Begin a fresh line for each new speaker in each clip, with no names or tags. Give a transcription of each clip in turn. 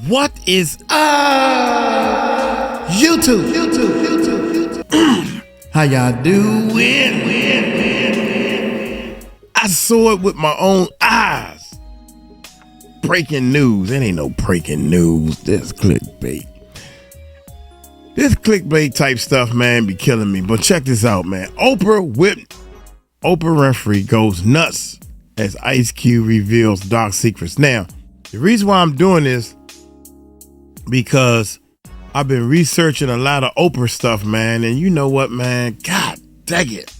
What is YouTube? How y'all doing? I saw it with my own eyes. Breaking news. It ain't no breaking news. This clickbait. This clickbait type stuff, man, be killing me. But check this out, man. Oprah Winfrey goes nuts as Ice Cube reveals dark secrets. Now, the reason why I'm doing this, because I've been researching a lot of Oprah stuff, man. And you know what, man? God dang it.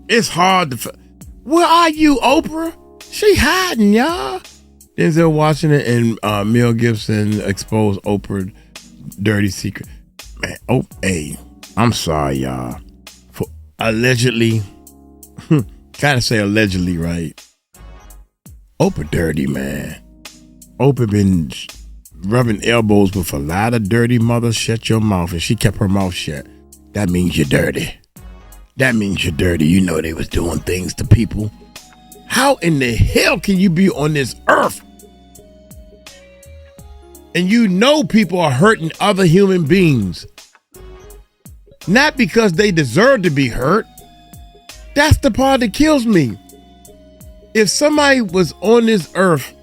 It's hard to... Where are you, Oprah? She hiding, y'all. Denzel Washington and Mel Gibson expose Oprah dirty secret. Man, hey, I'm sorry, y'all. For allegedly, gotta say allegedly, right? Oprah dirty, man. Oprah been rubbing elbows with a lot of dirty mothers. Shut your mouth. And she kept her mouth shut. That means you're dirty. That means you're dirty. You know they was doing things to people. How in the hell can you be on this earth? And you know people are hurting other human beings. Not because they deserve to be hurt. That's the part that kills me. If somebody was on this earth,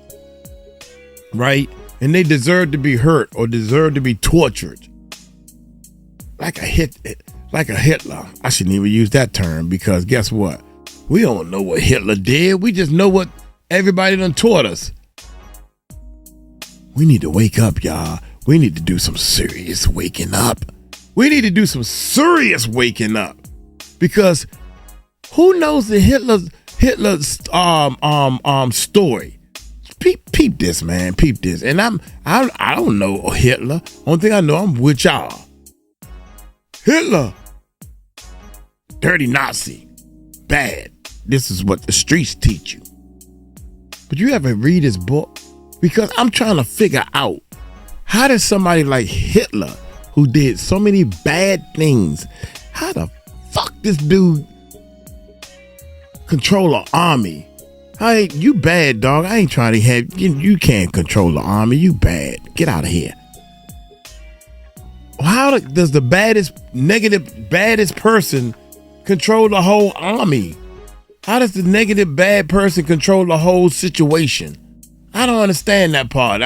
right, and they deserve to be hurt or deserve to be tortured, like a Hitler. I shouldn't even use that term, because guess what? We don't know what Hitler did. We just know what everybody done taught us. We need to wake up, y'all. We need to do some serious waking up. We need to do some serious waking up, because who knows the Hitler's story? Peep this, man. Peep this. And I don't know Hitler. Only thing I know, I'm with y'all. Hitler, dirty Nazi, bad. This is what the streets teach you. But you ever read his book? Because I'm trying to figure out, how did somebody like Hitler, who did so many bad things, how the fuck this dude control an army? Hey, you bad, dog. I ain't trying to have you can't control the army. You bad. Get out of here. How does the baddest person control the whole army? How does the negative bad person control the whole situation? I don't understand that part.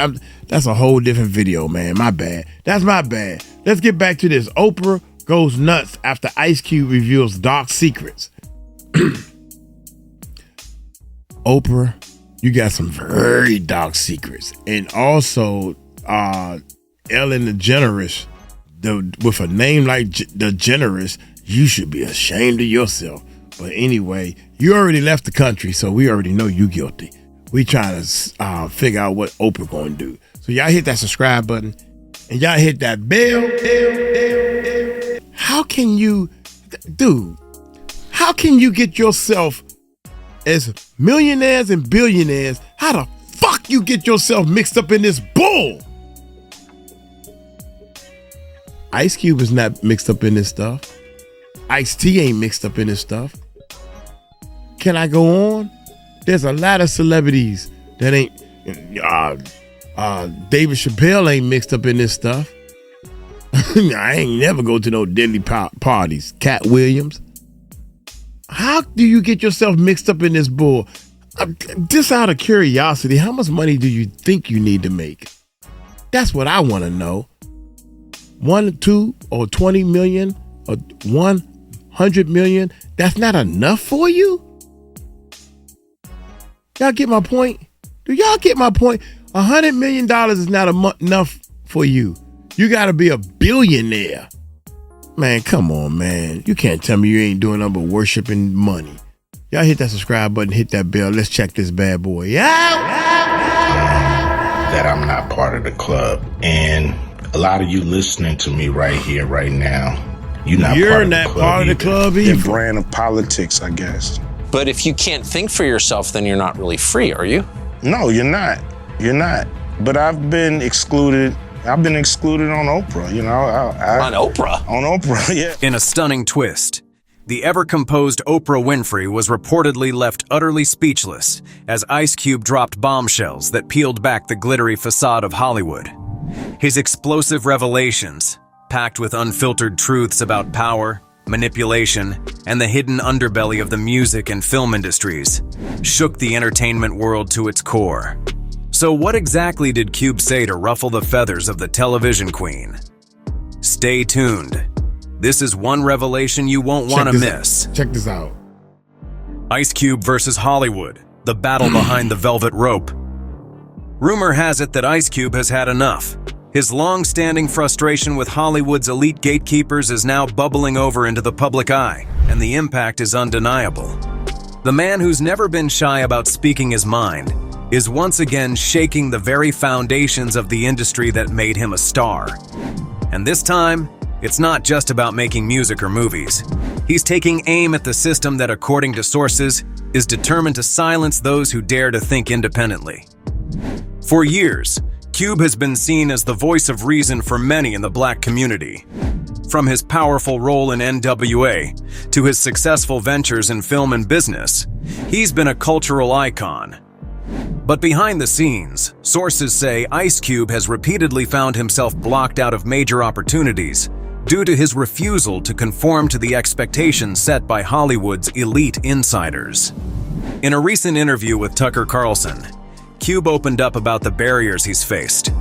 That's a whole different video, man. My bad. That's my bad. Let's get back to this. Oprah goes nuts after Ice Cube reveals dark secrets. Oprah, you got some very dark secrets. And also, Ellen DeGeneres, with a name like DeGeneres, you should be ashamed of yourself. But anyway, you already left the country, so we already know you guilty. We trying to figure out what Oprah gonna do. So y'all hit that subscribe button and y'all hit that bell. How can you get yourself, as millionaires and billionaires, how the fuck you get yourself mixed up in this bull? Ice Cube is not mixed up in this stuff. Ice-T ain't mixed up in this stuff. Can I go on? There's a lot of celebrities that ain't. David Chappelle ain't mixed up in this stuff. I ain't never go to no deadly parties. Cat Williams. How do you get yourself mixed up in this bull? Just out of curiosity, how much money do you think you need to make? That's what I want to know. 1, 2, or 20 million, or 100 million. That's not enough for you? Y'all get my point? Do y'all get my point? $100 million is not enough for you. You got to be a billionaire. Man, come on, man. You can't tell me you ain't doing nothing but worshiping money. Y'all hit that subscribe button, hit that bell. Let's check this bad boy out.
That I'm not part of the club. And a lot of you listening to me right here, right now, you're not part of the club either.
The brand of politics, I guess.
But if you can't think for yourself, then you're not really free, are you?
No, you're not. You're not. But I've been excluded. I've been excluded on Oprah, you know.
On Oprah?
On Oprah, yeah.
In a stunning twist, The ever-composed Oprah Winfrey was reportedly left utterly speechless as Ice Cube dropped bombshells that peeled back the glittery facade of Hollywood. His explosive revelations, packed with unfiltered truths about power, manipulation, and the hidden underbelly of the music and film industries, shook the entertainment world to its core. So what exactly did Cube say to ruffle the feathers of the television queen? Stay tuned. This is one revelation you won't want to miss.
Check this out.
Ice Cube versus Hollywood, the battle behind the velvet rope. Rumor has it that Ice Cube has had enough. His long-standing frustration with Hollywood's elite gatekeepers is now bubbling over into the public eye, and the impact is undeniable. The man who's never been shy about speaking his mind is once again shaking the very foundations of the industry that made him a star. And this time, it's not just about making music or movies. He's taking aim at the system that, according to sources, is determined to silence those who dare to think independently. For years, Cube has been seen as the voice of reason for many in the Black community. From his powerful role in NWA to his successful ventures in film and business, he's been a cultural icon. But behind the scenes, sources say Ice Cube has repeatedly found himself blocked out of major opportunities due to his refusal to conform to the expectations set by Hollywood's elite insiders. In a recent interview with Tucker Carlson, Cube opened up about the barriers he's faced.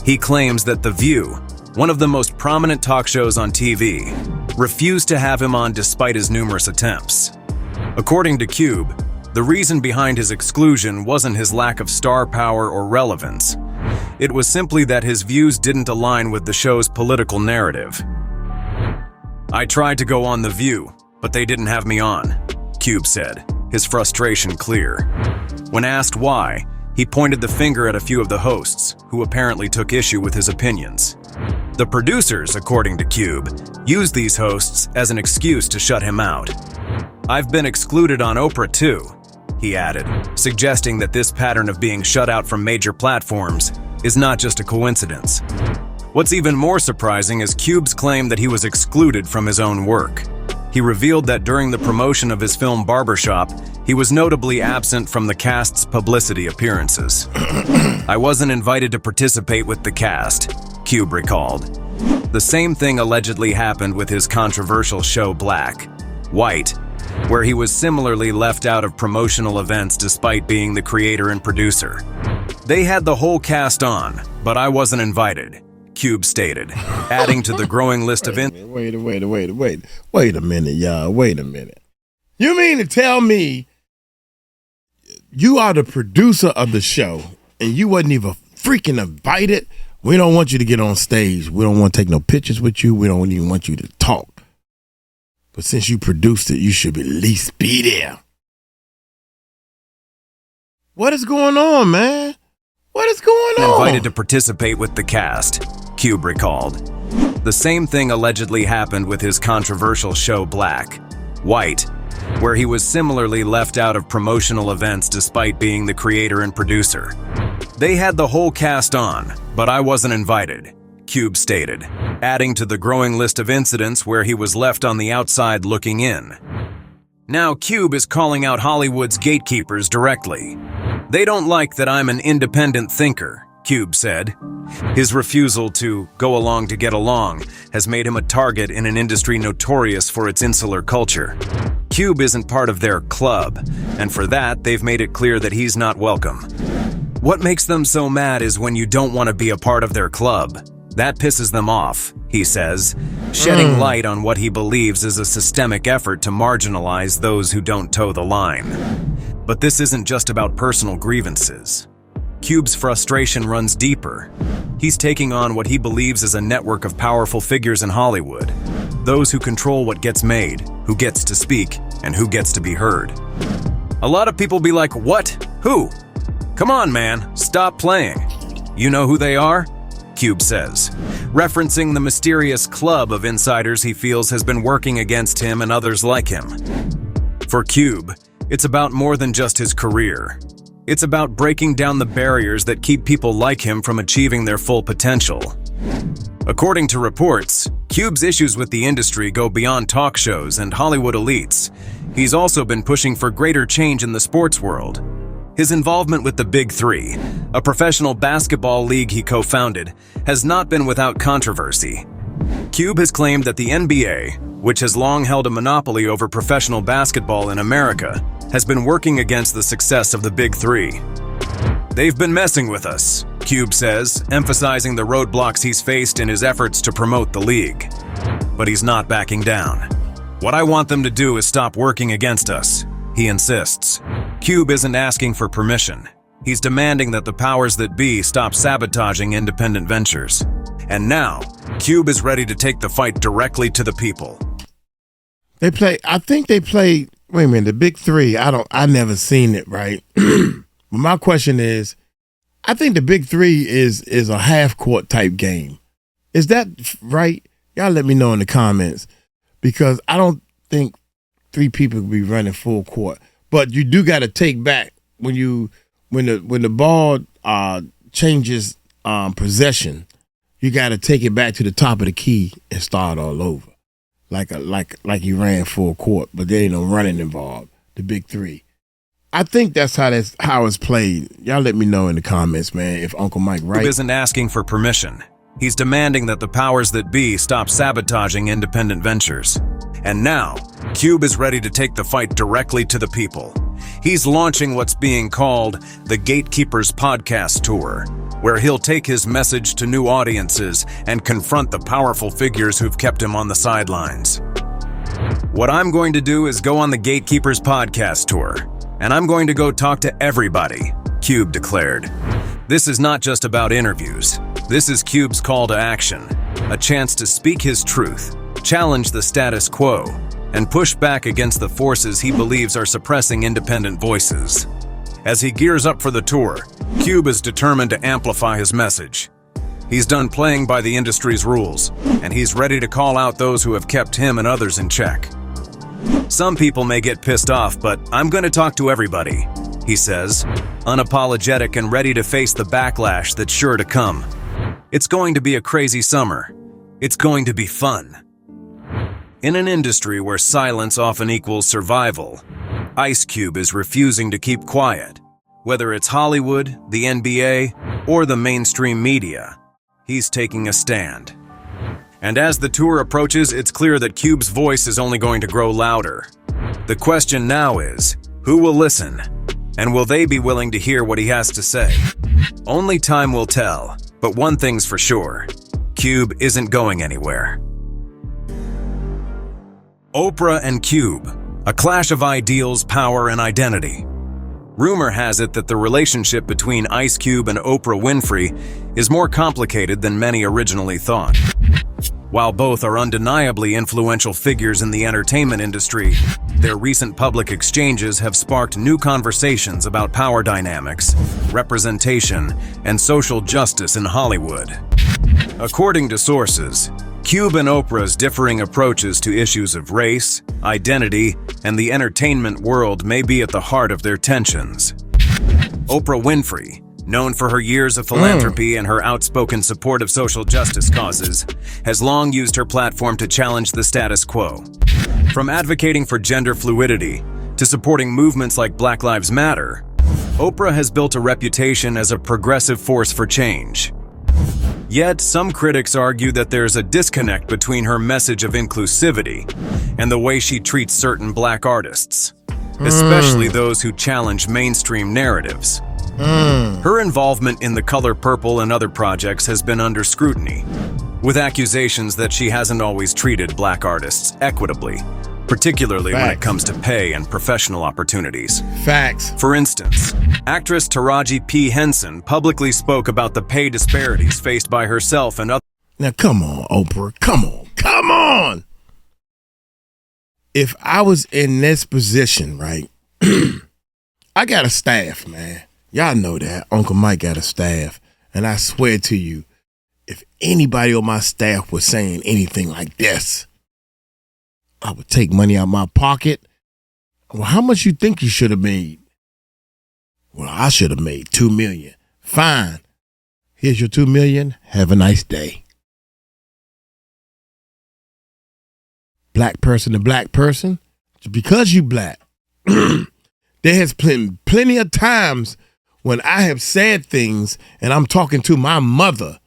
He claims that The View, one of the most prominent talk shows on TV, refused to have him on despite his numerous attempts. According to Cube, the reason behind his exclusion wasn't his lack of star power or relevance. It was simply that his views didn't align with the show's political narrative. "I tried to go on The View, but they didn't have me on," Cube said, his frustration clear. When asked why, he pointed the finger at a few of the hosts, who apparently took issue with his opinions. The producers, according to Cube, used these hosts as an excuse to shut him out. "I've been excluded on Oprah too," he added, suggesting that this pattern of being shut out from major platforms is not just a coincidence. What's even more surprising is Cube's claim that he was excluded from his own work. He revealed that during the promotion of his film Barbershop, he was notably absent from the cast's publicity appearances. "I wasn't invited to participate with the cast," Cube recalled. The same thing allegedly happened with his controversial show Black, White, where he was similarly left out of promotional events despite being the creator and producer. "They had the whole cast on, but I wasn't invited," Cube stated, adding to the growing list of...
Wait a minute, y'all. Wait a minute. You mean to tell me you are the producer of the show and you wasn't even freaking invited? We don't want you to get on stage. We don't want to take no pictures with you. We don't even want you to talk. But since you produced it, you should at least be there. What is going on, man? What is going on?
Invited to participate with the cast, Cube recalled. The same thing allegedly happened with his controversial show Black, White, where he was similarly left out of promotional events despite being the creator and producer. "They had the whole cast on, but I wasn't invited," Cube stated, adding to the growing list of incidents where he was left on the outside looking in. Now Cube is calling out Hollywood's gatekeepers directly. "They don't like that I'm an independent thinker," Cube said. His refusal to go along to get along has made him a target in an industry notorious for its insular culture. Cube isn't part of their club, and for that, they've made it clear that he's not welcome. "What makes them so mad is when you don't want to be a part of their club. That pisses them off," he says, shedding light on what he believes is a systemic effort to marginalize those who don't toe the line. But this isn't just about personal grievances. Cube's frustration runs deeper. He's taking on what he believes is a network of powerful figures in Hollywood, those who control what gets made, who gets to speak, and who gets to be heard. A lot of people be like, "What? Who? Come on, man, stop playing." "You know who they are?" Cube says, referencing the mysterious club of insiders he feels has been working against him and others like him. For Cube, it's about more than just his career. It's about breaking down the barriers that keep people like him from achieving their full potential. According to reports, Cube's issues with the industry go beyond talk shows and Hollywood elites. He's also been pushing for greater change in the sports world. His involvement with the Big Three, a professional basketball league he co-founded, has not been without controversy. Cube has claimed that the NBA, which has long held a monopoly over professional basketball in America, has been working against the success of the Big Three. "They've been messing with us," Cube says, emphasizing the roadblocks he's faced in his efforts to promote the league. But he's not backing down. "What I want them to do is stop working against us," he insists. Cube isn't asking for permission. He's demanding that the powers that be stop sabotaging independent ventures. And now, Cube is ready to take the fight directly to the people.
I think they play, wait a minute, the Big Three. I never seen it, right? But my question is, I think the Big Three is a half-court type game. Is that right? Y'all let me know in the comments, because I don't think three people could be running full court. But you do got to take back when the ball changes possession. You got to take it back to the top of the key and start all over, like you ran full court, but there ain't no running involved. The Big Three. I think that's how it's played. Y'all let me know in the comments, man, if Uncle Mike right.
Cube isn't asking for permission. He's demanding that the powers that be stop sabotaging independent ventures. And now, Cube is ready to take the fight directly to the people. He's launching what's being called the Gatekeepers podcast tour, where he'll take his message to new audiences and confront the powerful figures who've kept him on the sidelines. "What I'm going to do is go on the Gatekeepers podcast tour, and I'm going to go talk to everybody," Cube declared. This is not just about interviews. This is Cube's call to action, a chance to speak his truth, challenge the status quo, and push back against the forces he believes are suppressing independent voices. As he gears up for the tour, Cube is determined to amplify his message. He's done playing by the industry's rules, and he's ready to call out those who have kept him and others in check. "Some people may get pissed off, but I'm going to talk to everybody," he says, unapologetic and ready to face the backlash that's sure to come. "It's going to be a crazy summer. It's going to be fun." In an industry where silence often equals survival, Ice Cube is refusing to keep quiet. Whether it's Hollywood, the NBA, or the mainstream media, he's taking a stand. And as the tour approaches, it's clear that Cube's voice is only going to grow louder. The question now is, who will listen? And will they be willing to hear what he has to say? Only time will tell, but one thing's for sure, Cube isn't going anywhere. Oprah and Cube, a clash of ideals, power, and identity. Rumor has it that the relationship between Ice Cube and Oprah Winfrey is more complicated than many originally thought. While both are undeniably influential figures in the entertainment industry, their recent public exchanges have sparked new conversations about power dynamics, representation, and social justice in Hollywood. According to sources, Cube and Oprah's differing approaches to issues of race, identity, and the entertainment world may be at the heart of their tensions. Oprah Winfrey, known for her years of philanthropy and her outspoken support of social justice causes, has long used her platform to challenge the status quo. From advocating for gender fluidity to supporting movements like Black Lives Matter, Oprah has built a reputation as a progressive force for change. Yet, some critics argue that there's a disconnect between her message of inclusivity and the way she treats certain Black artists, especially those who challenge mainstream narratives. Her involvement in The Color Purple and other projects has been under scrutiny, with accusations that she hasn't always treated Black artists equitably, particularly when it comes to pay and professional opportunities.
Facts.
For instance, actress Taraji P. Henson publicly spoke about the pay disparities faced by herself and others.
Now, come on, Oprah. Come on. If I was in this position, right, I got a staff, man. Y'all know that. Uncle Mike got a staff. And I swear to you, if anybody on my staff was saying anything like this, I would take money out of my pocket. Well, how much you think you should have made? Well, I should have made $2 million. Fine. Here's your $2 million. Have a nice day. black person to black person, because you black. There has been plenty of times when I have said things and I'm talking to my mother.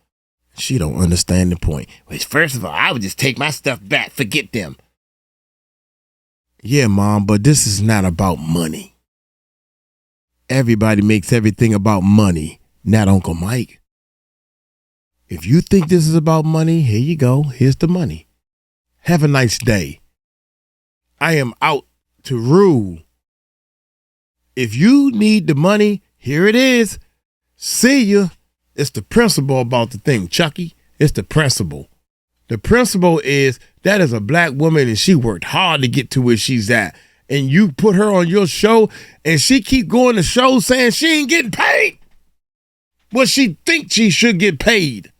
She don't understand the point. Well, first of all, I would just take my stuff back. Forget them. Yeah, Mom, but this is not about money. Everybody makes everything about money, not Uncle Mike. If you think this is about money, here you go. Here's the money. Have a nice day. I am out to rule. If you need the money, here it is. See ya. It's the principle about the thing, Chucky. It's the principle. The principle is that is a black woman and she worked hard to get to where she's at. And you put her on your show and she keep going to shows saying she ain't getting paid. Well, she thinks she should get paid.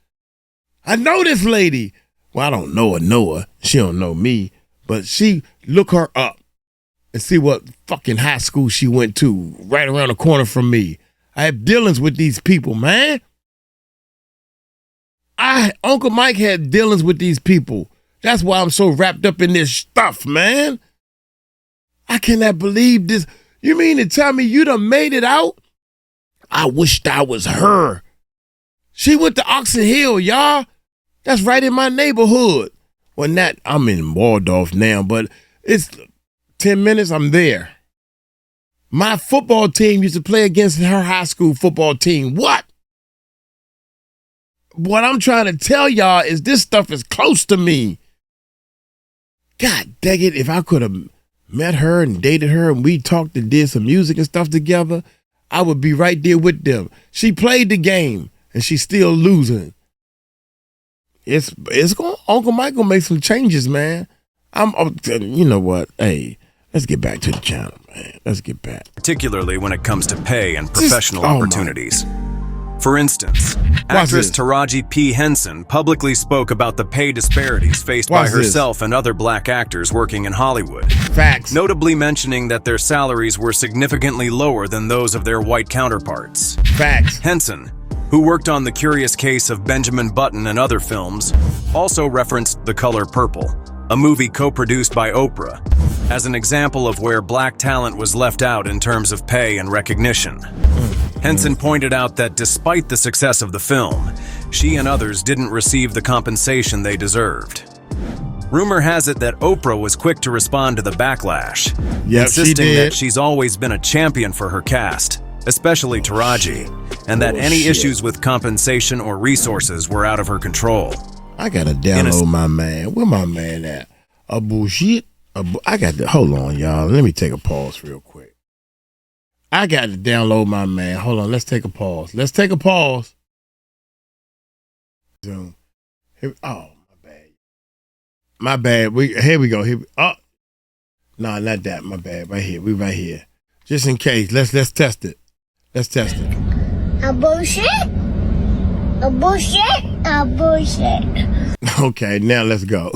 I know this lady. Well, I don't know her. She don't know me. But she look her up and see what fucking high school she went to right around the corner from me. I have dealings with these people, man. Uncle Mike had dealings with these people. That's why I'm so wrapped up in this stuff, man. I cannot believe this. You mean to tell me you done made it out? I wished I was her. She went to Oxon Hill, y'all. That's right in my neighborhood. Well, not, I'm in Waldorf now, but it's 10 minutes, I'm there. My football team used to play against her high school football team. What I'm trying to tell y'all is this stuff is close to me. God dang it, if I could have met her and dated her and we talked and did some music and stuff together, I would be right there with them. She played the game and she's still losing. It's going. Uncle Mike gonna make some changes, man. You know what? Hey, let's get back to the channel, man. Let's get back.
Particularly when it comes to pay and professional opportunities. For instance, actress Taraji P. Henson publicly spoke about the pay disparities faced by herself and other black actors working in Hollywood.
Facts.
Notably mentioning that their salaries were significantly lower than those of their white counterparts.
Facts.
Henson, who worked on The Curious Case of Benjamin Button and other films, also referenced The Color Purple, a movie co-produced by Oprah, as an example of where black talent was left out in terms of pay and recognition. Henson pointed out that despite the success of the film, she and others didn't receive the compensation they deserved. Rumor has it that Oprah was quick to respond to the backlash, insisting that she's always been a champion for her cast, especially Taraji, and that any issues with compensation or resources were out of her control.
I gotta download my man. Where my man at? I got to, hold on, y'all. Let me take a pause real quick. I got to download my man. Hold on, let's take a pause. Zoom. Here, oh, my bad. Here we go. No, not that. My bad. Right here. We right here. Just in case. Let's test it.
A bullshit.
Okay, now let's go.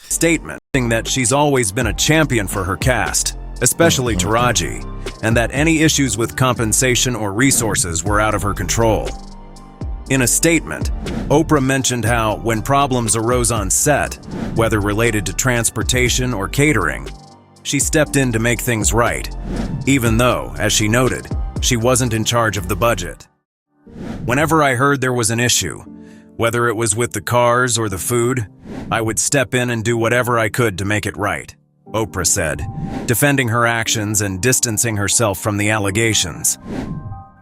Statement that she's always been a champion for her cast, especially Taraji, and that any issues with compensation or resources were out of her control. In a statement, Oprah mentioned how, when problems arose on set, whether related to transportation or catering, she stepped in to make things right, even though, as she noted, she wasn't in charge of the budget. Whenever I heard there was an issue, whether it was with the cars or the food, I would step in and do whatever I could to make it right, Oprah said, defending her actions and distancing herself from the allegations.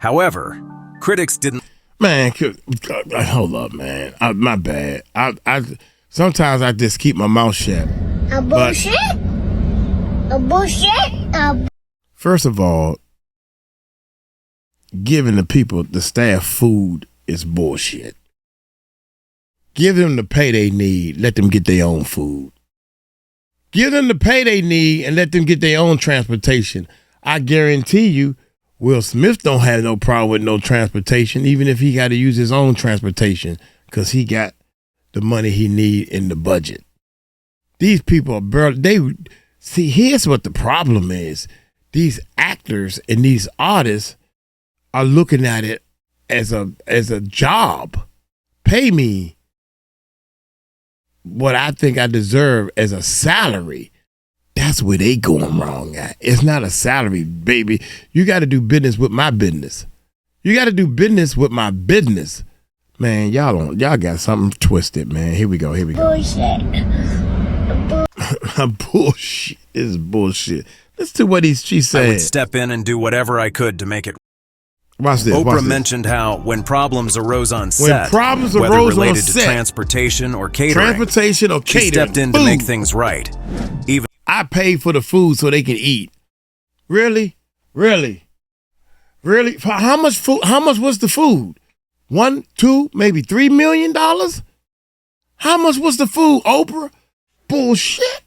However, critics didn't...
Man, hold up, man. My bad. Sometimes I just keep my mouth shut.
A bullshit?
First of all, giving the people, the staff, food is bullshit. Give them the pay they need. Let them get their own food. Give them the pay they need and let them get their own transportation. I guarantee you, Will Smith don't have no problem with no transportation, even if he got to use his own transportation, because he got the money he need in the budget. These people are see, here's what the problem is. These actors and these artists are looking at it as a job. Pay me. what I think I deserve as a salary, that's where they going wrong at. It's not a salary, baby. You got to do business with my business. You got to do business with my business. Man, y'all got something twisted, man. Here we go.
Bullshit.
Bullshit. This is bullshit. Listen to what she said.
I would step in and do whatever I could to make it.
Watch this.
Oprah mentioned how when problems arose on set,
whether
related to transportation or catering, she stepped in to make things right. Even
I paid for the food so they can eat. Really? For how much food? How much was the food? $1, $2, maybe $3 million? How much was the food, Oprah? Bullshit.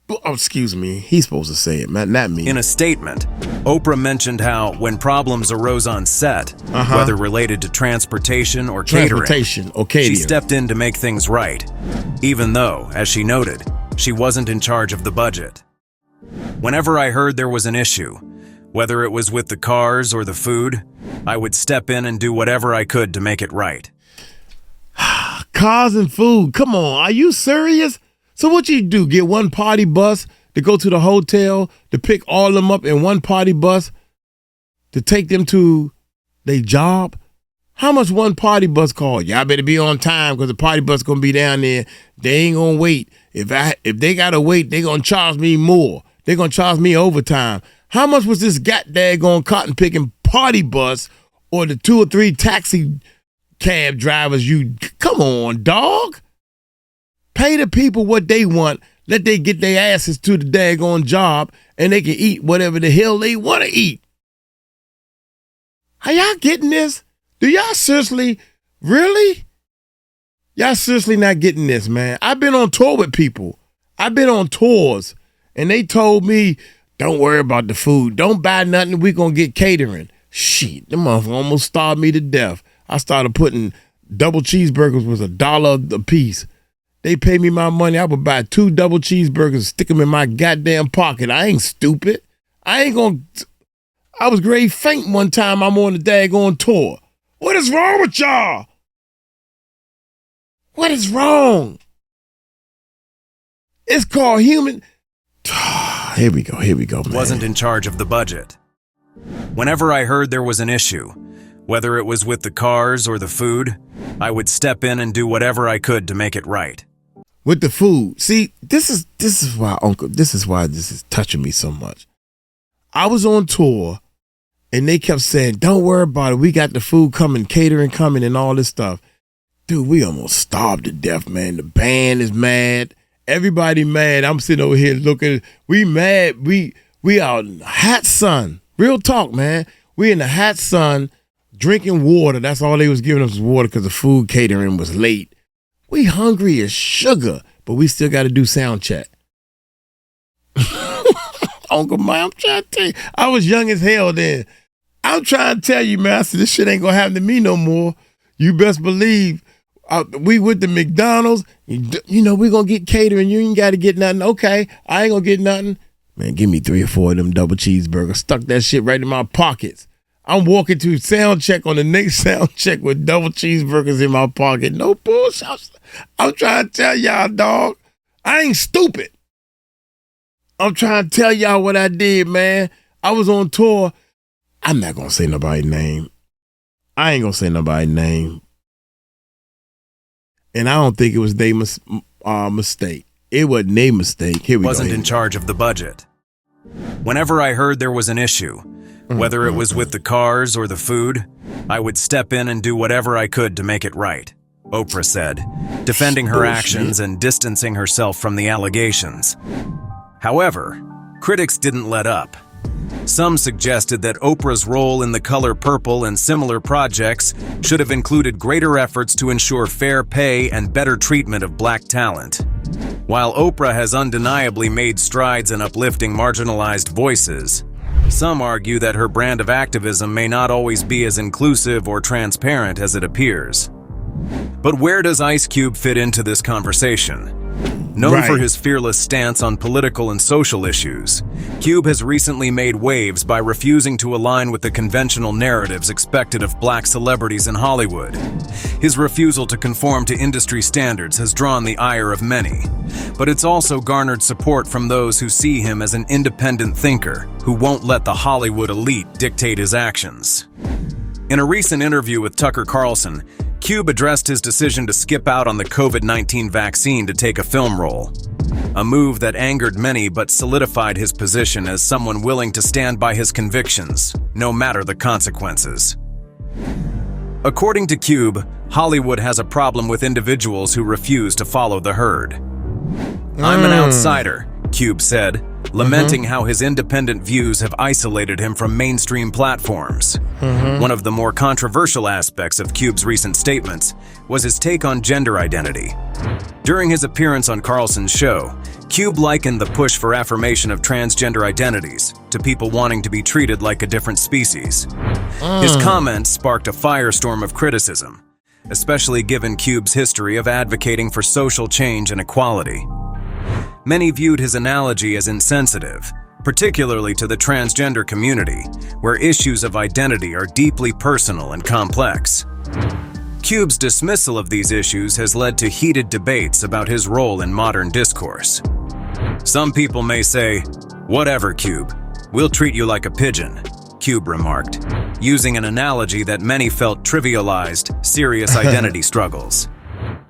Oh, excuse me. He's supposed to say it, man, not me.
In a statement, Oprah mentioned how when problems arose on set, whether related to transportation or catering, she stepped in to make things right, even though, as she noted, she wasn't in charge of the budget. Whenever I heard there was an issue, whether it was with the cars or the food, I would step in and do whatever I could to make it right.
Cars and food. Come on, are you serious? So what you do, get one party bus to go to the hotel, to pick all of them up in one party bus, to take them to their job? How much one party bus cost? Y'all better be on time because the party bus going to be down there. They ain't going to wait. If they got to wait, they going to charge me more. They going to charge me overtime. How much was this daggone cotton picking party bus or the 2 or 3 taxi cab drivers? Come on, dog. Pay the people what they want. Let they get their asses to the daggone job and they can eat whatever the hell they want to eat. Are y'all getting this? Do y'all seriously, really? Y'all seriously not getting this, man. I've been on tour with people. I've been on tours and they told me, don't worry about the food. Don't buy nothing. We're going to get catering. Shit, them motherfuckers almost starved me to death. I started putting double cheeseburgers was $1 a piece. They pay me my money. I would buy 2 double cheeseburgers, stick them in my goddamn pocket. I ain't stupid. I was grade faint one time I'm on the daggone tour. What is wrong with y'all? What is wrong? It's called human. Here we go, man.
Wasn't in charge of the budget. Whenever I heard there was an issue, whether it was with the cars or the food, I would step in and do whatever I could to make it right.
With the food. See, this is why, Uncle, this is touching me so much. I was on tour and they kept saying, don't worry about it. We got the food coming, catering coming and all this stuff. Dude, we almost starved to death, man. The band is mad. Everybody mad. I'm sitting over here looking. We mad. We out in the hot sun. Real talk, man. We in the hot sun drinking water. That's all they was giving us was water because the food catering was late. We hungry as sugar, but we still got to do sound check. Uncle Mike, I'm trying to tell you. I was young as hell then. I'm trying to tell you, man, I said, this shit ain't going to happen to me no more. You best believe. We with the McDonald's. You know, we going to get catering. You ain't got to get nothing. Okay, I ain't going to get nothing. Man, give me 3 or 4 of them double cheeseburgers. Stuck that shit right in my pockets. I'm walking to sound check on the next sound check with double cheeseburgers in my pocket. No bullshit. I'm trying to tell y'all, dog. I ain't stupid. I'm trying to tell y'all what I did, man. I was on tour. I'm not going to say nobody's name. I ain't going to say nobody's name. And I don't think it was their mistake. It wasn't their mistake. Here we go.
Wasn't in charge of the budget. Whenever I heard there was an issue, whether it was with the cars or the food, I would step in and do whatever I could to make it right, Oprah said, defending her actions and distancing herself from the allegations. However, critics didn't let up. Some suggested that Oprah's role in The Color Purple and similar projects should have included greater efforts to ensure fair pay and better treatment of black talent. While Oprah has undeniably made strides in uplifting marginalized voices, some argue that her brand of activism may not always be as inclusive or transparent as it appears. But where does Ice Cube fit into this conversation? Known for his fearless stance on political and social issues, Cube has recently made waves by refusing to align with the conventional narratives expected of black celebrities in Hollywood. His refusal to conform to industry standards has drawn the ire of many, but it's also garnered support from those who see him as an independent thinker who won't let the Hollywood elite dictate his actions. In a recent interview with Tucker Carlson, Cube addressed his decision to skip out on the COVID-19 vaccine to take a film role, a move that angered many but solidified his position as someone willing to stand by his convictions, no matter the consequences. According to Cube, Hollywood has a problem with individuals who refuse to follow the herd. "I'm an outsider," Cube said, lamenting how his independent views have isolated him from mainstream platforms. One of the more controversial aspects of Cube's recent statements was his take on gender identity. During his appearance on Carlson's show, Cube likened the push for affirmation of transgender identities to people wanting to be treated like a different species. His comments sparked a firestorm of criticism, especially given Cube's history of advocating for social change and equality. Many viewed his analogy as insensitive, particularly to the transgender community, where issues of identity are deeply personal and complex. Cube's dismissal of these issues has led to heated debates about his role in modern discourse. Some people may say, "Whatever, Cube, we'll treat you like a pigeon," Cube remarked, using an analogy that many felt trivialized serious identity struggles.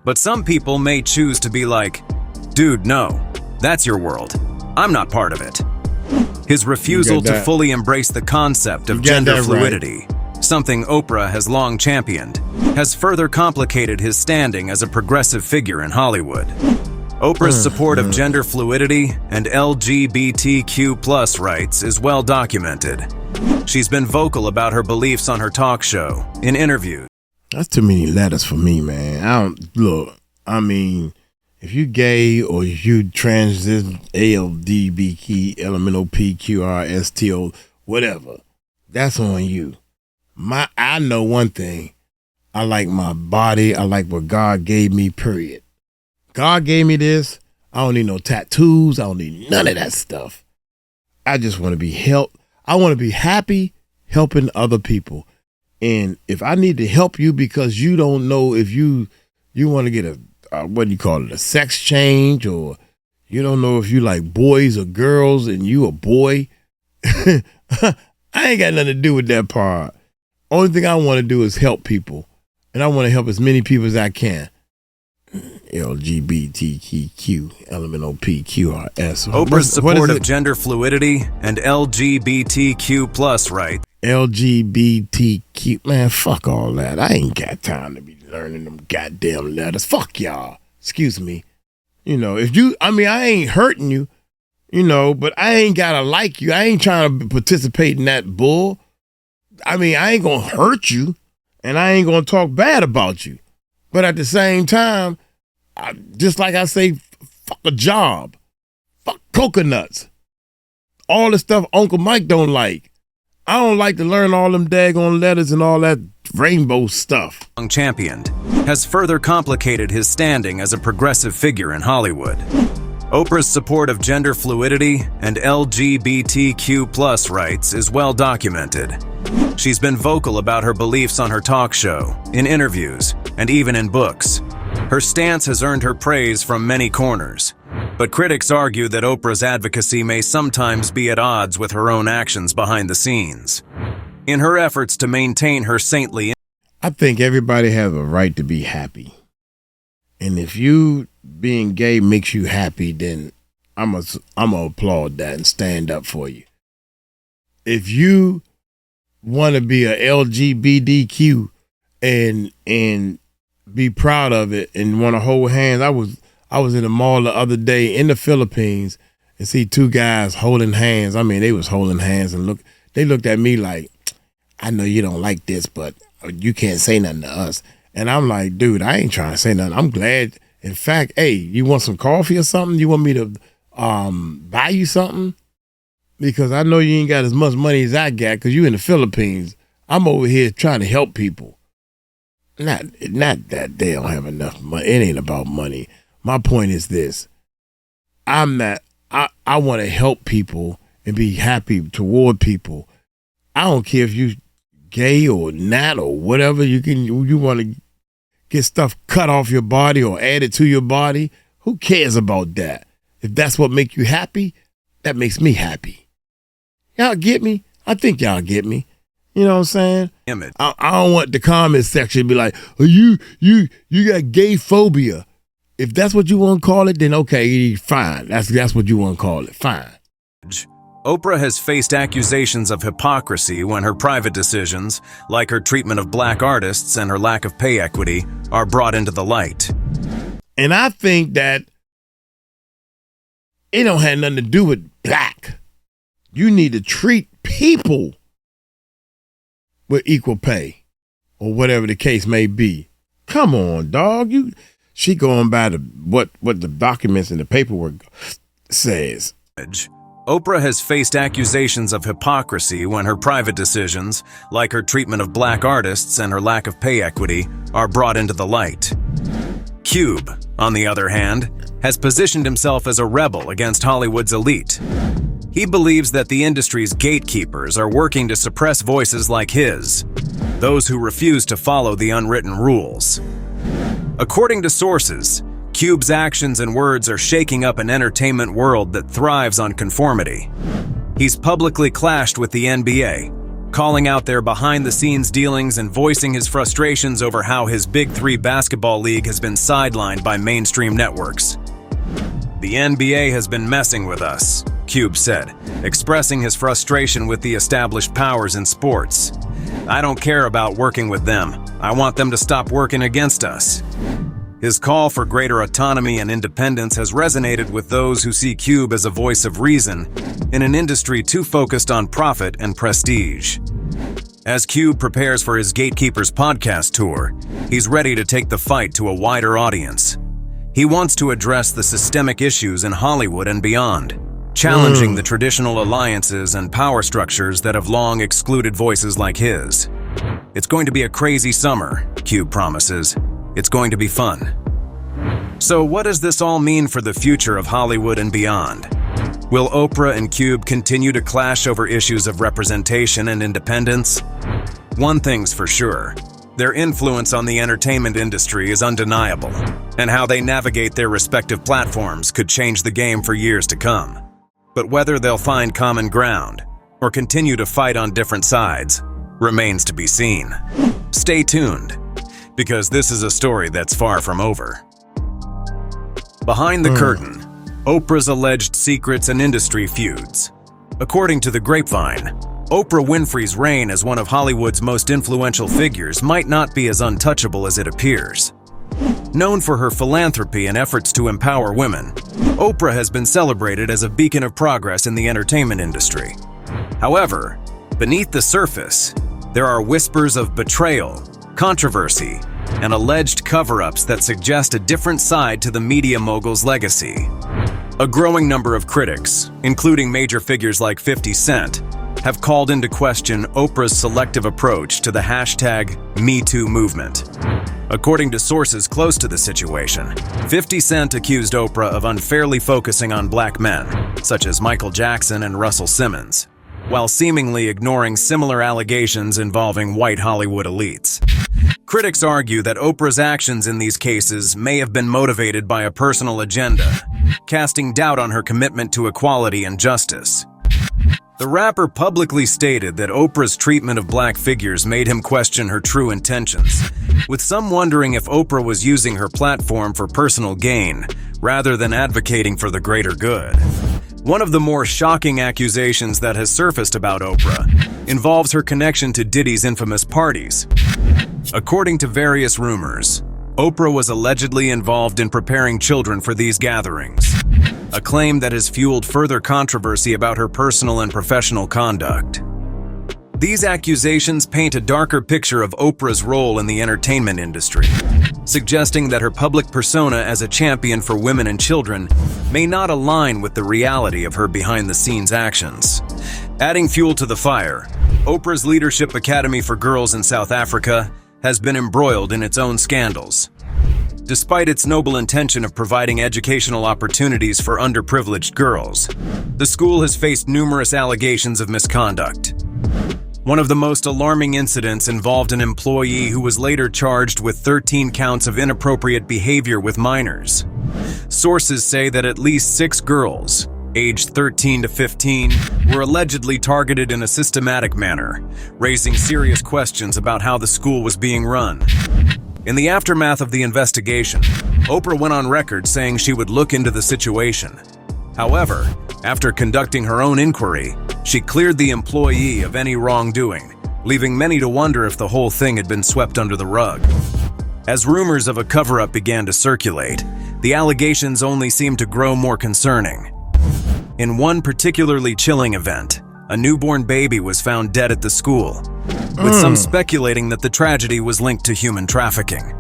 But some people may choose to be like, "Dude, no. That's your world. I'm not part of it." His refusal to fully embrace the concept of gender fluidity, something Oprah has long championed, has further complicated his standing as a progressive figure in Hollywood. Oprah's support of gender fluidity and LGBTQ+ rights is well documented. She's been vocal about her beliefs on her talk show, in interviews.
That's too many letters for me, man. If you gay or if you transition ALDBQ, LMNOPQRSTO, whatever, that's on you. I know one thing. I like my body. I like what God gave me, period. God gave me this. I don't need no tattoos. I don't need none of that stuff. I just want to be helped. I want to be happy helping other people. And if I need to help you because you don't know if you want to get a sex change, or you don't know if you like boys or girls and you a boy, I ain't got nothing to do with that part. Only thing I want to do is help people, and I want to help as many people as I can. LGBTQ, LMNOPQRS.
Oprah's support of gender fluidity and LGBTQ+ rights.
LGBTQ, man, fuck all that. I ain't got time to be learning them goddamn letters. Fuck y'all. Excuse me. I ain't hurting you, but I ain't gotta like you. I ain't trying to participate in that bull. I ain't gonna hurt you, and I ain't gonna talk bad about you. But at the same time, just like I say, fuck a job. Fuck coconuts. All the stuff Uncle Mike don't like. I don't like to learn all them daggone letters and all that rainbow stuff.
Championed has further complicated his standing as a progressive figure in Hollywood. Oprah's support of gender fluidity and LGBTQ+ rights is well documented. She's been vocal about her beliefs on her talk show, in interviews, and even in books. Her stance has earned her praise from many corners, but critics argue that Oprah's advocacy may sometimes be at odds with her own actions behind the scenes. In her efforts to maintain her saintly...
I think everybody has a right to be happy. And if you being gay makes you happy, then I'm gonna applaud that and stand up for you. If you want to be a LGBTQ and be proud of it and want to hold hands, I was in the mall the other day in the Philippines and see two guys holding hands. They was holding hands and they looked at me like, I know you don't like this, but you can't say nothing to us. And I'm like, dude, I ain't trying to say nothing. I'm glad. In fact, hey, you want some coffee or something? You want me to buy you something? Because I know you ain't got as much money as I got because you in the Philippines. I'm over here trying to help people. Not that they don't have enough money. It ain't about money. My point is this. I'm not. I want to help people and be happy toward people. I don't care if you gay or not or whatever. You want to get stuff cut off your body or added to your body. Who cares about that? If that's what makes you happy, that makes me happy. Y'all get me? I think y'all get me. You know what I'm saying?
Image.
I don't want the comment section to be like, oh, you got gay phobia. If that's what you want to call it, then okay, fine. That's what you want to call it. Fine.
Oprah has faced accusations of hypocrisy when her private decisions, like her treatment of black artists and her lack of pay equity, are brought into the light.
And I think that it don't have nothing to do with black. You need to treat people with equal pay or whatever the case may be. Come on, dog. She going by what the documents and the paperwork says.
Oprah has faced accusations of hypocrisy when her private decisions, like her treatment of black artists and her lack of pay equity, are brought into the light. Cube, on the other hand, has positioned himself as a rebel against Hollywood's elite. He believes that the industry's gatekeepers are working to suppress voices like his, those who refuse to follow the unwritten rules. According to sources, Cube's actions and words are shaking up an entertainment world that thrives on conformity. He's publicly clashed with the NBA, calling out their behind-the-scenes dealings and voicing his frustrations over how his Big Three basketball league has been sidelined by mainstream networks. The NBA has been messing with us, Cube said, expressing his frustration with the established powers in sports. I don't care about working with them. I want them to stop working against us. His call for greater autonomy and independence has resonated with those who see Cube as a voice of reason in an industry too focused on profit and prestige. As Cube prepares for his Gatekeepers podcast tour, he's ready to take the fight to a wider audience. He wants to address the systemic issues in Hollywood and beyond, challenging the traditional alliances and power structures that have long excluded voices like his. It's going to be a crazy summer, Cube promises. It's going to be fun. So what does this all mean for the future of Hollywood and beyond? Will Oprah and Cube continue to clash over issues of representation and independence? One thing's for sure. Their influence on the entertainment industry is undeniable, and how they navigate their respective platforms could change the game for years to come. But whether they'll find common ground or continue to fight on different sides remains to be seen. Stay tuned, because this is a story that's far from over. Behind the curtain, Oprah's alleged secrets and industry feuds. According to The Grapevine, Oprah Winfrey's reign as one of Hollywood's most influential figures might not be as untouchable as it appears. Known for her philanthropy and efforts to empower women, Oprah has been celebrated as a beacon of progress in the entertainment industry. However, beneath the surface, there are whispers of betrayal, controversy, and alleged cover-ups that suggest a different side to the media mogul's legacy. A growing number of critics, including major figures like 50 Cent, have called into question Oprah's selective approach to the #MeToo movement. According to sources close to the situation, 50 Cent accused Oprah of unfairly focusing on black men, such as Michael Jackson and Russell Simmons, while seemingly ignoring similar allegations involving white Hollywood elites. Critics argue that Oprah's actions in these cases may have been motivated by a personal agenda, casting doubt on her commitment to equality and justice. The rapper publicly stated that Oprah's treatment of black figures made him question her true intentions, with some wondering if Oprah was using her platform for personal gain rather than advocating for the greater good. One of the more shocking accusations that has surfaced about Oprah involves her connection to Diddy's infamous parties. According to various rumors, Oprah was allegedly involved in preparing children for these gatherings, a claim that has fueled further controversy about her personal and professional conduct. These accusations paint a darker picture of Oprah's role in the entertainment industry, suggesting that her public persona as a champion for women and children may not align with the reality of her behind-the-scenes actions. Adding fuel to the fire, Oprah's Leadership Academy for Girls in South Africa has been embroiled in its own scandals. Despite its noble intention of providing educational opportunities for underprivileged girls, the school has faced numerous allegations of misconduct. One of the most alarming incidents involved an employee who was later charged with 13 counts of inappropriate behavior with minors. Sources say that at least 6 girls, aged 13 to 15, were allegedly targeted in a systematic manner, raising serious questions about how the school was being run. In the aftermath of the investigation, Oprah went on record saying she would look into the situation. However, after conducting her own inquiry, she cleared the employee of any wrongdoing, leaving many to wonder if the whole thing had been swept under the rug. As rumors of a cover-up began to circulate, the allegations only seemed to grow more concerning. In one particularly chilling event, a newborn baby was found dead at the school, with some speculating that the tragedy was linked to human trafficking.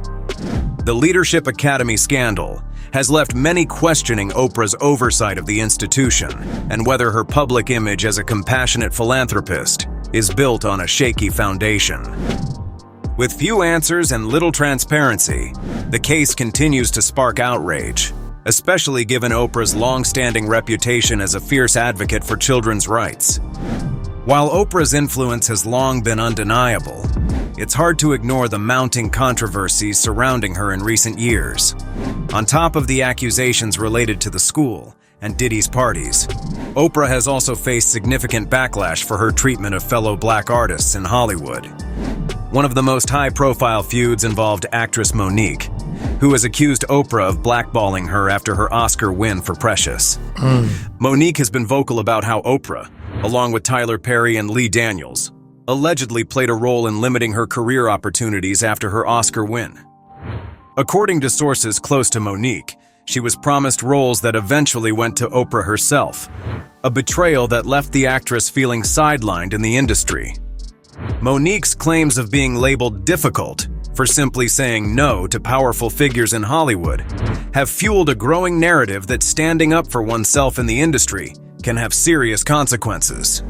The Leadership Academy scandal has left many questioning Oprah's oversight of the institution and whether her public image as a compassionate philanthropist is built on a shaky foundation. With few answers and little transparency, the case continues to spark outrage, especially given Oprah's long-standing reputation as a fierce advocate for children's rights. While Oprah's influence has long been undeniable, it's hard to ignore the mounting controversies surrounding her in recent years. On top of the accusations related to the school and Diddy's parties, Oprah has also faced significant backlash for her treatment of fellow black artists in Hollywood. One of the most high-profile feuds involved actress Mo'Nique, who has accused Oprah of blackballing her after her Oscar win for Precious. Mo'Nique has been vocal about how Oprah, along with Tyler Perry and Lee Daniels, allegedly played a role in limiting her career opportunities after her Oscar win. According to sources close to Mo'Nique, she was promised roles that eventually went to Oprah herself, a betrayal that left the actress feeling sidelined in the industry. Mo'Nique's claims of being labeled difficult for simply saying no to powerful figures in Hollywood have fueled a growing narrative that standing up for oneself in the industry can have serious consequences.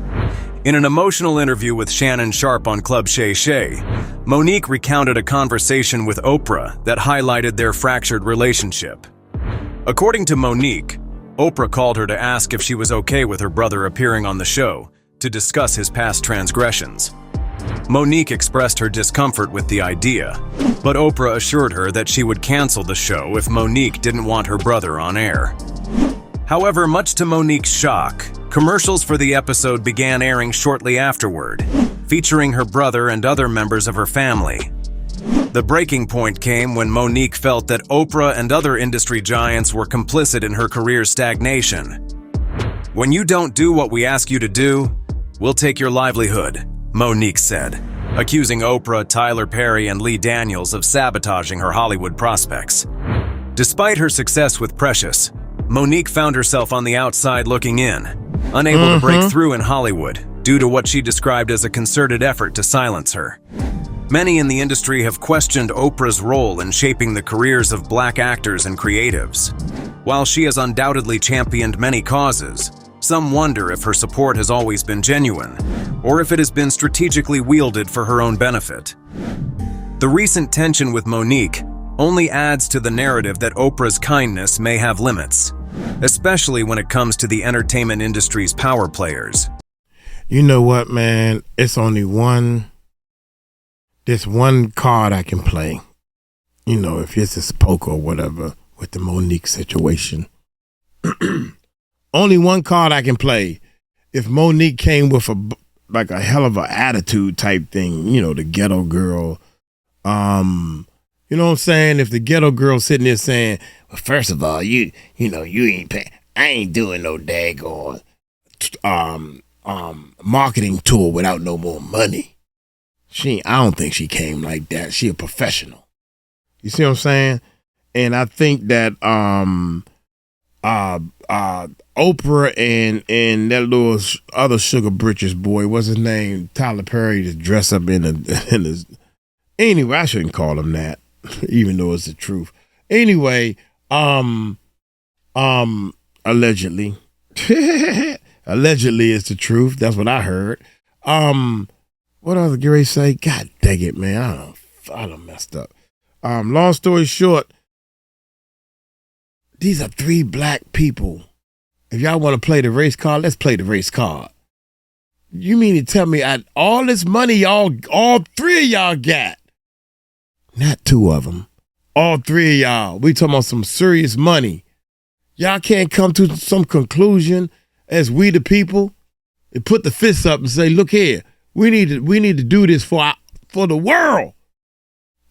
In an emotional interview with Shannon Sharpe on Club Shay Shay, Mo'Nique recounted a conversation with Oprah that highlighted their fractured relationship. According to Mo'Nique, Oprah called her to ask if she was okay with her brother appearing on the show to discuss his past transgressions. Mo'Nique expressed her discomfort with the idea, but Oprah assured her that she would cancel the show if Mo'Nique didn't want her brother on air. However, much to Mo'Nique's shock, commercials for the episode began airing shortly afterward, featuring her brother and other members of her family. The breaking point came when Mo'Nique felt that Oprah and other industry giants were complicit in her career's stagnation. "When you don't do what we ask you to do, we'll take your livelihood," Mo'Nique said, accusing Oprah, Tyler Perry, and Lee Daniels of sabotaging her Hollywood prospects. Despite her success with Precious, Mo'Nique found herself on the outside looking in, unable to break through in Hollywood due to what she described as a concerted effort to silence her. Many in the industry have questioned Oprah's role in shaping the careers of black actors and creatives. While she has undoubtedly championed many causes, some wonder if her support has always been genuine, or if it has been strategically wielded for her own benefit. The recent tension with Mo'Nique only adds to the narrative that Oprah's kindness may have limits, especially when it comes to the entertainment industry's power players.
You know what, man? It's only this one card I can play. You know, if it's a poker or whatever with the Mo'Nique situation. Only one card I can play. If Mo'Nique came with a hell of a attitude type thing, you know, the ghetto girl. You know what I'm saying? If the ghetto girl sitting there saying, "Well, first of all, you know, you ain't pay, I ain't doing no daggone marketing tour without no more money." I don't think she came like that. She a professional. You see what I'm saying? And I think that Oprah and that little other sugar britches boy, what's his name? Tyler Perry, just dress up in his. Anyway, I shouldn't call him that, even though it's the truth. Anyway, allegedly, allegedly it's the truth. That's what I heard. What else did Gary say? God dang it, man! I done messed up. Long story short, these are three black people. If y'all want to play the race card, let's play the race card. You mean to tell me all this money all three of y'all got? Not two of them. All three of y'all. We talking about some serious money. Y'all can't come to some conclusion as we the people and put the fists up and say, look here, we need to do this for the world.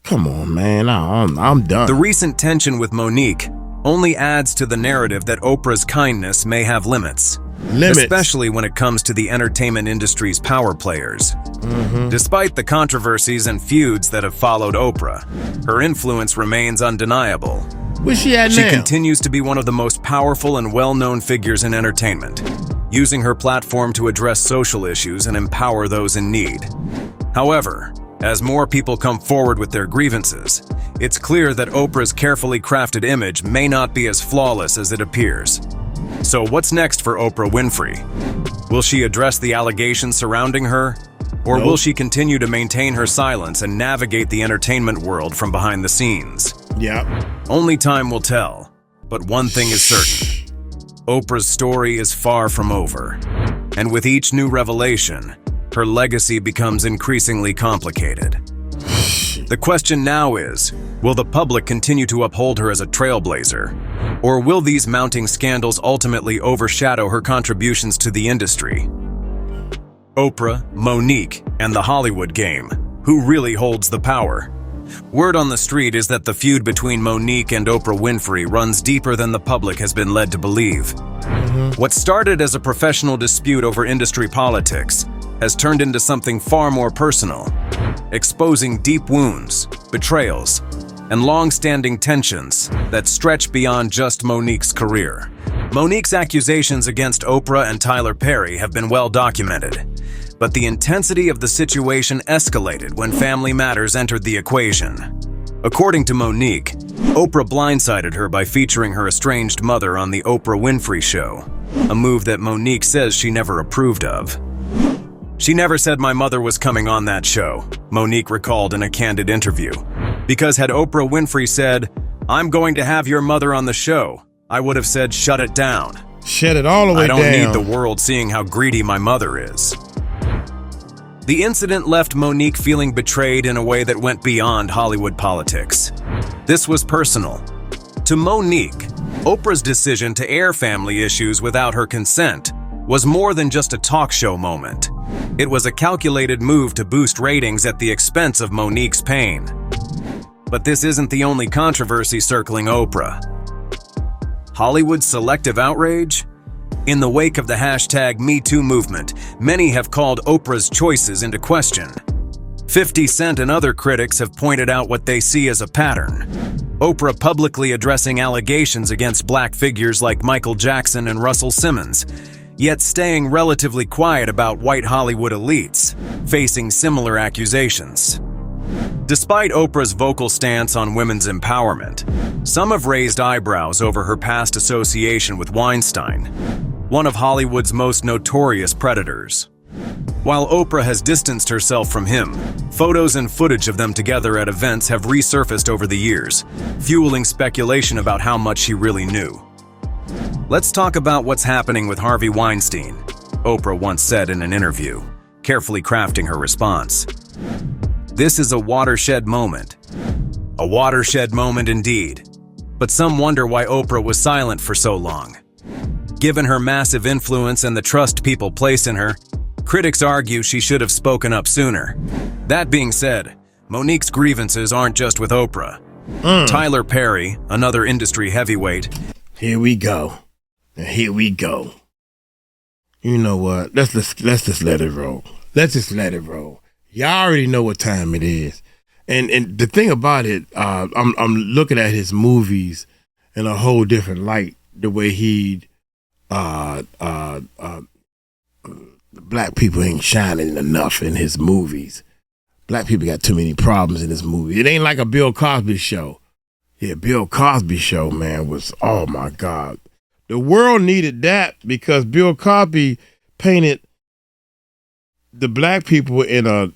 Come on, man. I'm done.
The recent tension with Monique only adds to the narrative that Oprah's kindness may have limits. Especially when it comes to the entertainment industry's power players. Despite the controversies and feuds that have followed Oprah, her influence remains undeniable.
Where's she at now?
She continues to be one of the most powerful and well-known figures in entertainment, using her platform to address social issues and empower those in need. However, as more people come forward with their grievances, it's clear that Oprah's carefully crafted image may not be as flawless as it appears. So what's next for Oprah Winfrey? Will she address the allegations surrounding her? Or will she continue to maintain her silence and navigate the entertainment world from behind the scenes? Only time will tell, but one thing is certain. Oprah's story is far from over. And with each new revelation, her legacy becomes increasingly complicated. The question now is, will the public continue to uphold her as a trailblazer? Or will these mounting scandals ultimately overshadow her contributions to the industry? Oprah, Monique, and the Hollywood game. Who really holds the power? Word on the street is that the feud between Monique and Oprah Winfrey runs deeper than the public has been led to believe. What started as a professional dispute over industry politics has turned into something far more personal, exposing deep wounds, betrayals, and long-standing tensions that stretch beyond just Monique's career. Monique's accusations against Oprah and Tyler Perry have been well documented, but the intensity of the situation escalated when family matters entered the equation. According to Monique, Oprah blindsided her by featuring her estranged mother on The Oprah Winfrey Show, a move that Monique says she never approved of. She never said my mother was coming on that show, Monique recalled in a candid interview. Because had Oprah Winfrey said, "I'm going to have your mother on the show," I would have said, "Shut it down.
Shut it all the way down.
I don't need the world seeing how greedy my mother is." The incident left Monique feeling betrayed in a way that went beyond Hollywood politics. This was personal. To Monique, Oprah's decision to air family issues without her consent was more than just a talk show moment. It was a calculated move to boost ratings at the expense of Monique's pain. But this isn't the only controversy circling Oprah. Hollywood's selective outrage? In the wake of the hashtag #MeToo movement, many have called Oprah's choices into question. 50 Cent and other critics have pointed out what they see as a pattern. Oprah publicly addressing allegations against black figures like Michael Jackson and Russell Simmons, yet staying relatively quiet about white Hollywood elites, facing similar accusations. Despite Oprah's vocal stance on women's empowerment, some have raised eyebrows over her past association with Weinstein, one of Hollywood's most notorious predators. While Oprah has distanced herself from him, photos and footage of them together at events have resurfaced over the years, fueling speculation about how much she really knew. Let's talk about what's happening with Harvey Weinstein, Oprah once said in an interview, carefully crafting her response. This is a watershed moment. A watershed moment indeed. But some wonder why Oprah was silent for so long. Given her massive influence and the trust people place in her, critics argue she should have spoken up sooner. That being said, Monique's grievances aren't just with Oprah. Tyler Perry, another industry heavyweight.
Here we go. Here we go. You know what? Let's just let it roll. Let's just let it roll. Y'all already know what time it is. And the thing about it, I'm looking at his movies in a whole different light. The way black people ain't shining enough in his movies. Black people got too many problems in this movie. It ain't like a Bill Cosby show. Yeah, Bill Cosby show, man, was, oh my God. The world needed that because Bill Cosby painted the black people in a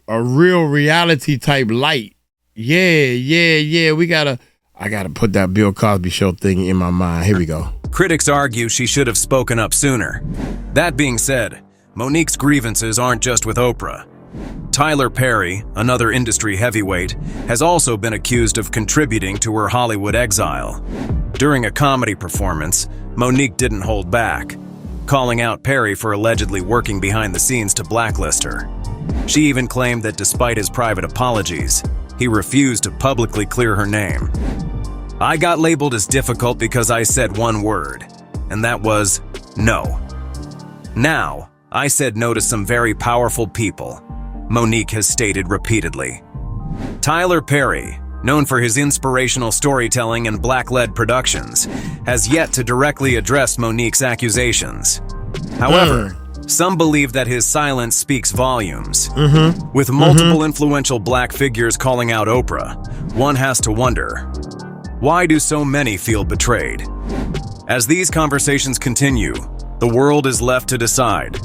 real reality type light. Yeah. We gotta, I got to put that Bill Cosby show thing in my mind. Here we go.
Critics argue she should have spoken up sooner. That being said, Monique's grievances aren't just with Oprah. Tyler Perry, another industry heavyweight, has also been accused of contributing to her Hollywood exile. During a comedy performance, Monique didn't hold back, calling out Perry for allegedly working behind the scenes to blacklist her. She even claimed that despite his private apologies, he refused to publicly clear her name. I got labeled as difficult because I said one word, and that was no. Now, I said no to some very powerful people, Monique has stated repeatedly. Tyler Perry, known for his inspirational storytelling and black-led productions, has yet to directly address Monique's accusations. However, some believe that his silence speaks volumes. With multiple influential black figures calling out Oprah, one has to wonder, why do so many feel betrayed? As these conversations continue, the world is left to decide.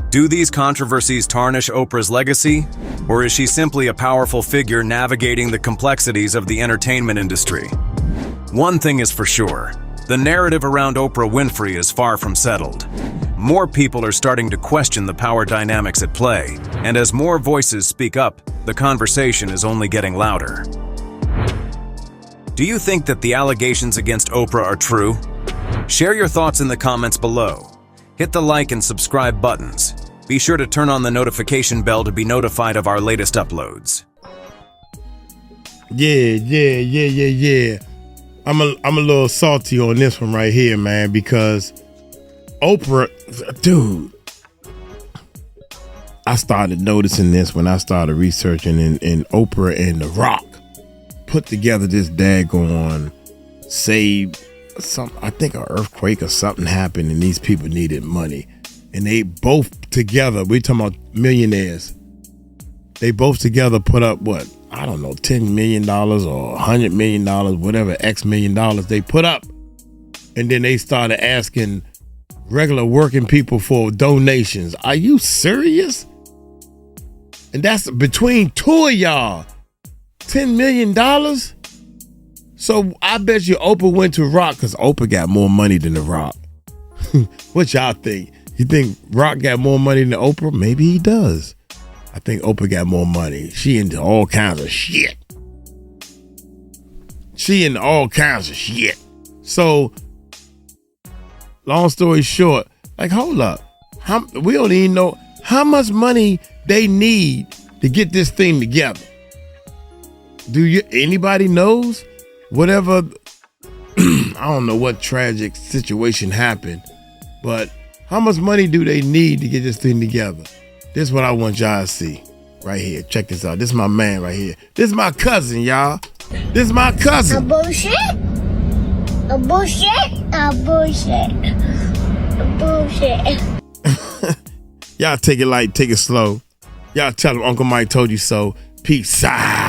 Do these controversies tarnish Oprah's legacy, or is she simply a powerful figure navigating the complexities of the entertainment industry? One thing is for sure, the narrative around Oprah Winfrey is far from settled. More people are starting to question the power dynamics at play, and as more voices speak up, the conversation is only getting louder. Do you think that the allegations against Oprah are true? Share your thoughts in the comments below. Hit the like and subscribe buttons. Be sure to turn on the notification bell to be notified of our latest uploads.
Yeah. I'm a little salty on this one right here, man, because Oprah, dude, I started noticing this when I started researching, and Oprah and The Rock put together this daggone I think an earthquake or something happened and these people needed money. And they both together, we talking about millionaires, they both together put up what? I don't know, $10 million or $100 million, whatever X million dollars they put up. And then they started asking regular working people for donations. Are you serious? And that's between two of y'all. $10 million? So I bet you Oprah went to Rock because Oprah got more money than The Rock. What y'all think? You think Rock got more money than Oprah? Maybe he does. I think Oprah got more money. She into all kinds of shit. So, long story short, like, hold up. We don't even know how much money they need to get this thing together. Anybody knows? Whatever, I don't know what tragic situation happened, but how much money do they need to get this thing together? This is what I want y'all to see right here. Check this out. This is my man right here. This is my cousin, y'all. This is my cousin.
A bullshit.
Y'all take it light, take it slow. Y'all tell him Uncle Mike told you so. Peace out.